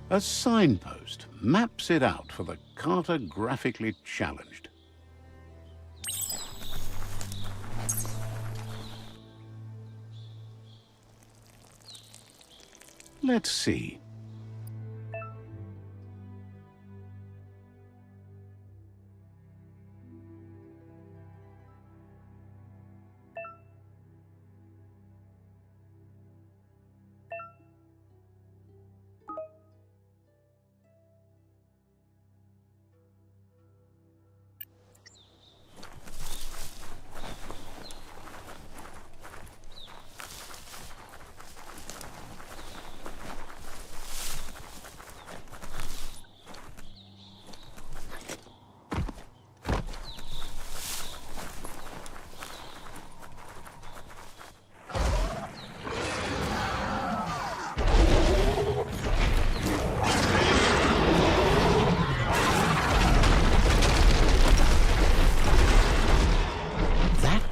A signpost maps it out for the cartographically challenged. Let's see.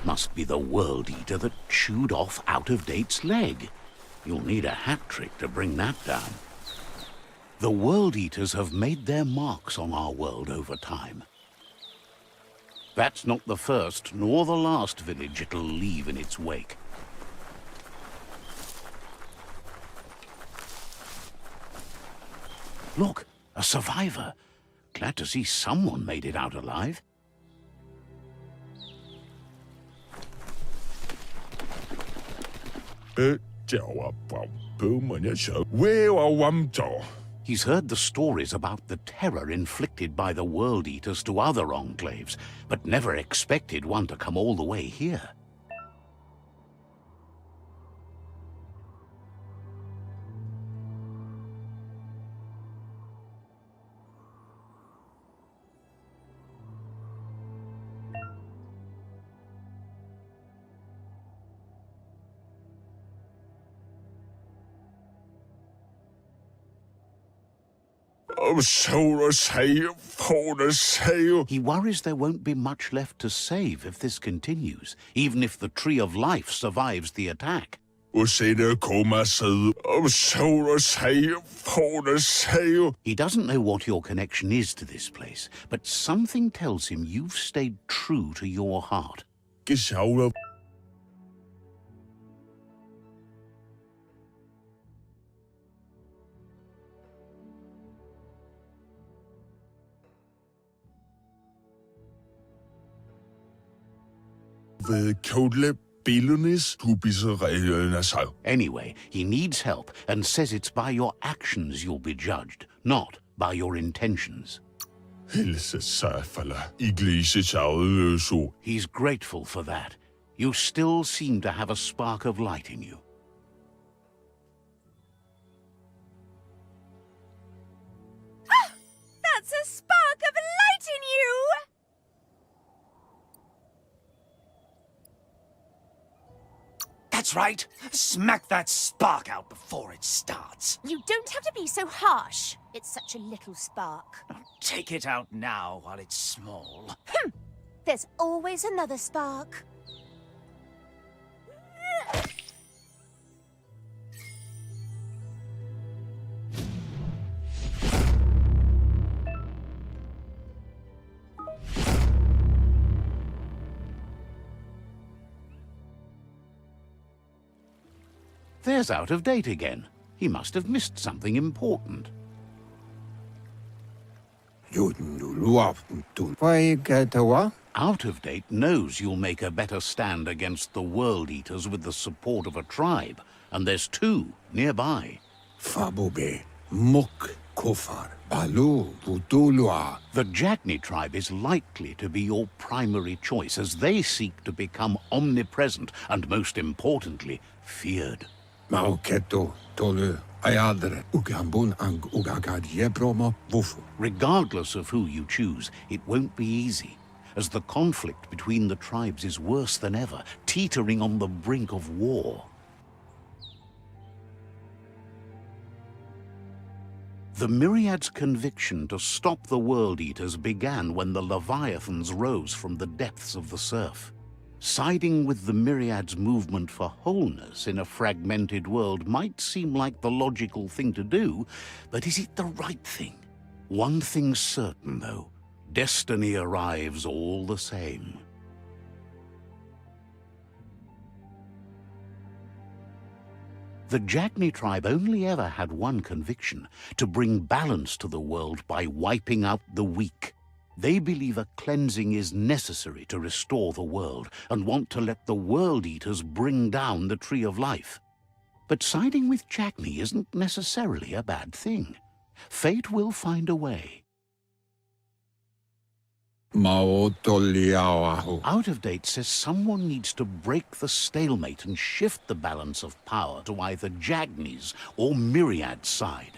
Must be the World Eater that chewed off Out-of-Date's leg. You'll need a hat trick to bring that down. The World Eaters have made their marks on our world over time. That's not the first nor the last village it'll leave in its wake. Look, a survivor. Glad to see someone made it out alive. He's heard the stories about the terror inflicted by the World Eaters to other enclaves, but never expected one to come all the way here. He worries there won't be much left to save if this continues, even if the Tree of Life survives the attack. He doesn't know what your connection is to this place, but something tells him you've stayed true to your heart. Anyway, he needs help and says it's by your actions you'll be judged, not by your intentions. He's grateful for that. You still seem to have a spark of light in you. That's a spark of light in you! That's right. Smack that spark out before it starts. You don't have to be so harsh. It's such a little spark. Take it out now while it's small. There's always another spark. There's Out-of-Date again. He must have missed something important. Out-of-Date knows you'll make a better stand against the World Eaters with the support of a tribe, and there's two nearby. The Jagni tribe is likely to be your primary choice as they seek to become omnipresent and, most importantly, feared. Regardless of who you choose, it won't be easy, as the conflict between the tribes is worse than ever, teetering on the brink of war. The Myriad's conviction to stop the World Eaters began when the Leviathans rose from the depths of the surf. Siding with the Myriad's movement for wholeness in a fragmented world might seem like the logical thing to do, but is it the right thing? One thing's certain, though. Destiny arrives all the same. The Jagni tribe only ever had one conviction: to bring balance to the world by wiping out the weak. They believe a cleansing is necessary to restore the world, and want to let the World Eaters bring down the Tree of Life. But siding with Jagni isn't necessarily a bad thing. Fate will find a way. Out of Date says someone needs to break the stalemate and shift the balance of power to either Jagni's or Myriad's side.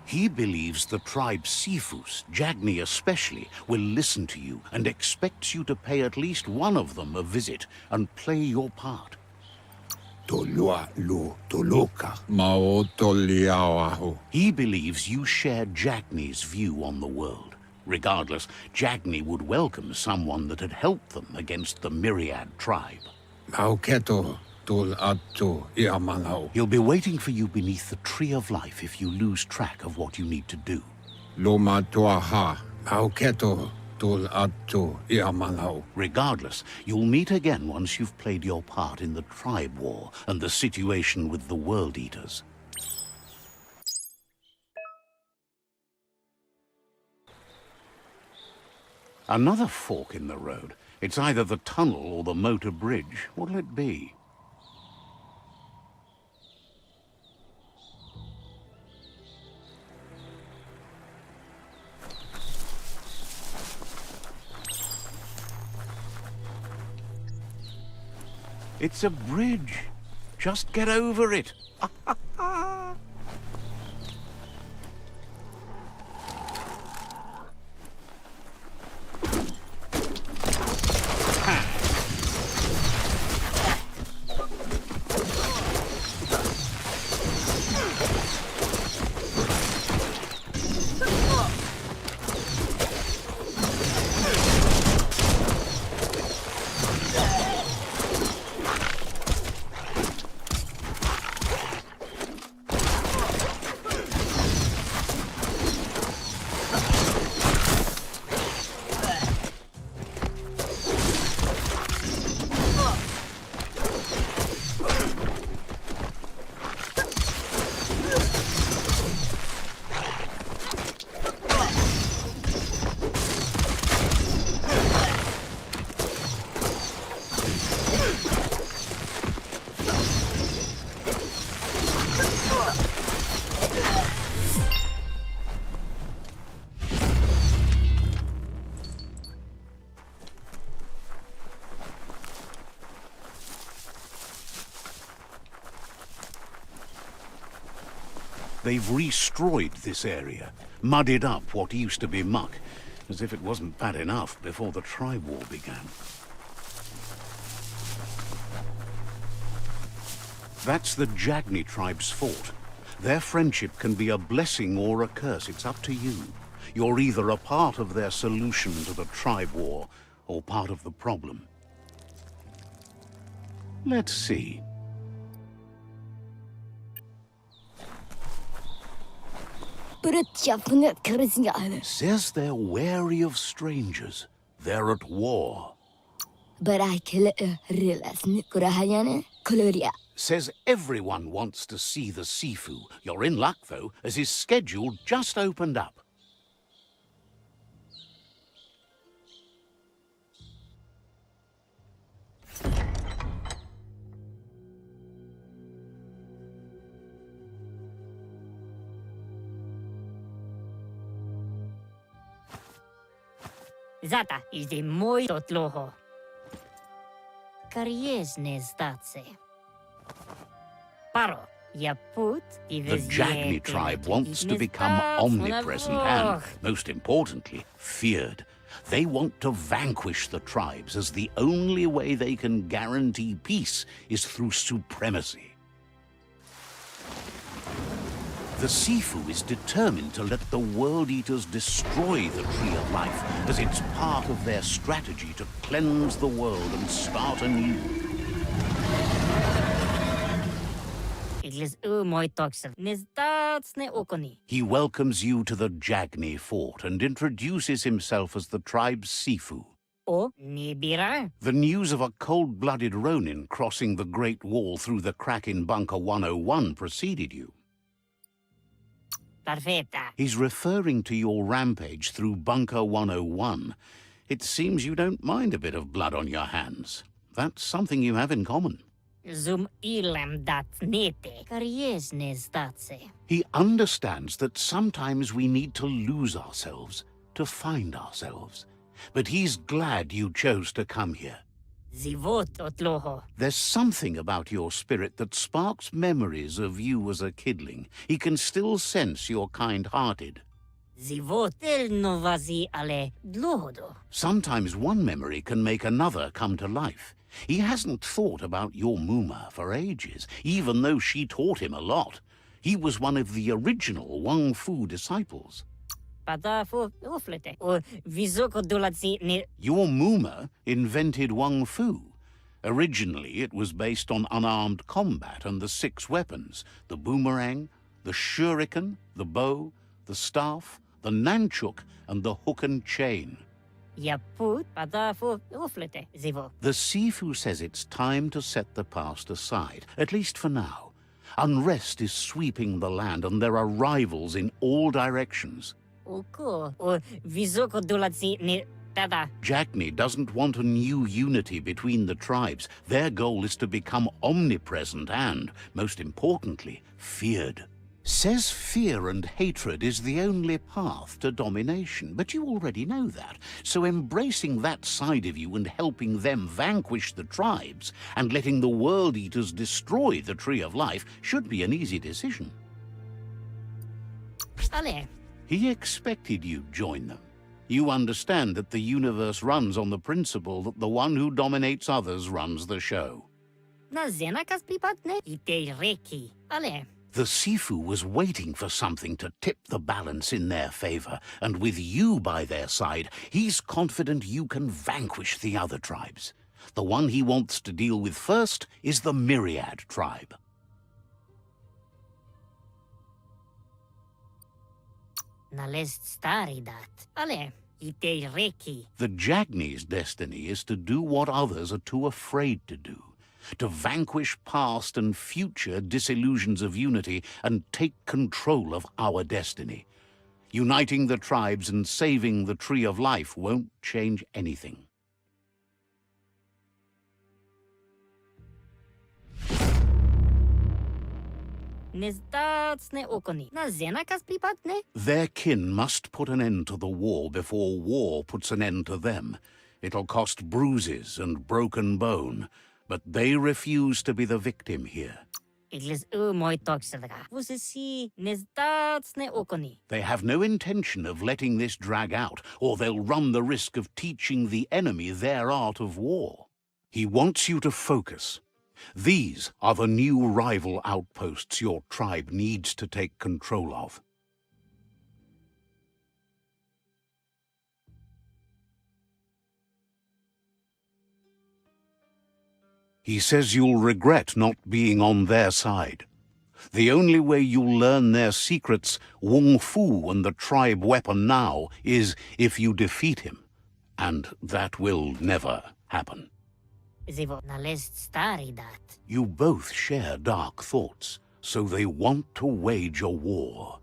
He believes the tribe Sifus, Jagni especially, will listen to you and expects you to pay at least one of them a visit and play your part. He believes you share Jagni's view on the world. Regardless, Jagni would welcome someone that had helped them against the Myriad tribe. He'll be waiting for you beneath the Tree of Life if you lose track of what you need to do. Regardless, you'll meet again once you've played your part in the tribe war and the situation with the World Eaters. Another fork in the road. It's either the tunnel or the motor bridge. What'll it be? It's a bridge. Just get over it. They've re-strewed this area, muddied up what used to be muck, as if it wasn't bad enough before the tribe war began. That's the Jagni tribe's fort. Their friendship can be a blessing or a curse. It's up to you. You're either a part of their solution to the tribe war, or part of the problem. Let's see. Says they're wary of strangers. They're at war. Says everyone wants to see the Sifu. You're in luck, though, as his schedule just opened up. Zata is the muito tloho. Kariesne zdace. Paro, ya put The Jagni tribe wants to become omnipresent and, most importantly, feared. They want to vanquish the tribes, as the only way they can guarantee peace is through supremacy. The Sifu is determined to let the World Eaters destroy the Tree of Life, as it's part of their strategy to cleanse the world and start anew. Iglis moi toxel. Nezdatsne okoni. He welcomes you to the Jagni fort and introduces himself as the tribe's Sifu. O nibira. The news of a cold-blooded Ronin crossing the Great Wall through the crack in Bunker 101 preceded you. Perfetta. He's referring to your rampage through Bunker 101. It seems you don't mind a bit of blood on your hands. That's something you have in common. Zum ilem dat nete. Karies nezdatse. He understands that sometimes we need to lose ourselves to find ourselves. But he's glad you chose to come here. Zivot otloho. There's something about your spirit that sparks memories of you as a kidling. He can still sense you're kind-hearted. Zivot el novazi ale dlohodo. Sometimes one memory can make another come to life. He hasn't thought about your Muma for ages, even though she taught him a lot. He was one of the original Wang Fu disciples. Padafu uflete. O vizoko dulatsi ne. Your Muma invented Wang Fu. Originally, it was based on unarmed combat and the 6 weapons: the boomerang, the shuriken, the bow, the staff, the nunchuk, and the hook and chain. Yaput padafu uflete. Zivo. The Sifu says it's time to set the past aside, at least for now. Unrest is sweeping the land, and there are rivals in all directions. Uko. O vizoko dulatsi ne. Tada. Jagni doesn't want a new unity between the tribes. Their goal is to become omnipresent and, most importantly, feared. Says fear and hatred is the only path to domination, but you already know that. So embracing that side of you and helping them vanquish the tribes and letting the World Eaters destroy the Tree of Life should be an easy decision. Ale. He expected you'd join them. You understand that the universe runs on the principle that the one who dominates others runs the show. Na zenakas pripatne. Ite reki. Ale. The Sifu was waiting for something to tip the balance in their favor, and with you by their side, he's confident you can vanquish the other tribes. The one he wants to deal with first is the Myriad tribe. Nalest stari dat. Ale. Ite reki. The Jagni's destiny is to do what others are too afraid to do. To vanquish past and future disillusions of unity and take control of our destiny. Uniting the tribes and saving the Tree of Life won't change anything. Nezdatsne okoni. Na zenakas pripatne. Their kin must put an end to the war before war puts an end to them. It'll cost bruises and broken bone, but they refuse to be the victim here. Iglis moi toxelga. Vusisi nezdatsne okoni. They have no intention of letting this drag out, or they'll run the risk of teaching the enemy their art of war. He wants you to focus. These are the new rival outposts your tribe needs to take control of. He says you'll regret not being on their side. The only way you'll learn their secrets, Wung Fu and the tribe weapon now, is if you defeat him. And that will never happen. Zivo. Nalest stari dat. You both share dark thoughts, so they want to wage a war.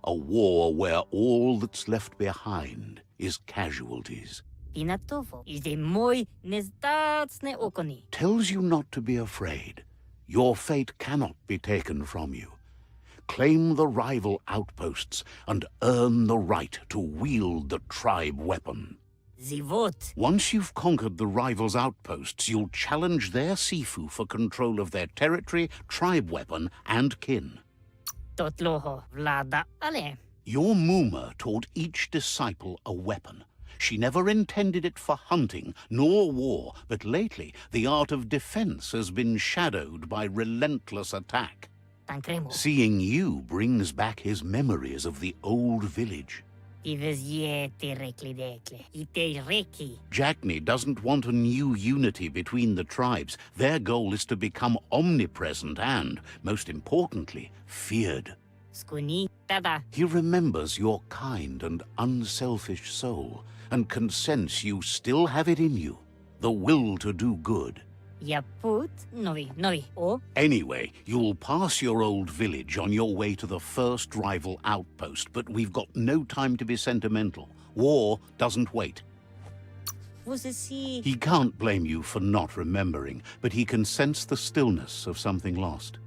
A war where all that's left behind is casualties. Pinatofo. Ide moi nezdatsne okoni. Tells you not to be afraid. Your fate cannot be taken from you. Claim the rival outposts and earn the right to wield the tribe weapon. Zivot. Once you've conquered the rivals' outposts, you'll challenge their Sifu for control of their territory, tribe weapon, and kin. Totloho. Vlada. Ale. Your Muma taught each disciple a weapon. She never intended it for hunting, nor war, but lately the art of defense has been shadowed by relentless attack. tancremo. Seeing you brings back his memories of the old village. Iveziete reclidekle. Ite reki. Jackney doesn't want a new unity between the tribes. Their goal is to become omnipresent and, most importantly, feared. Skuni tada. He remembers your kind and unselfish soul, and can sense you still have it in you, the will to do good. Yaput novi. O Anyway, you'll pass your old village on your way to the first rival outpost, but we've got no time to be sentimental. War doesn't wait. você se He can't blame you for not remembering, but he can sense the stillness of something lost.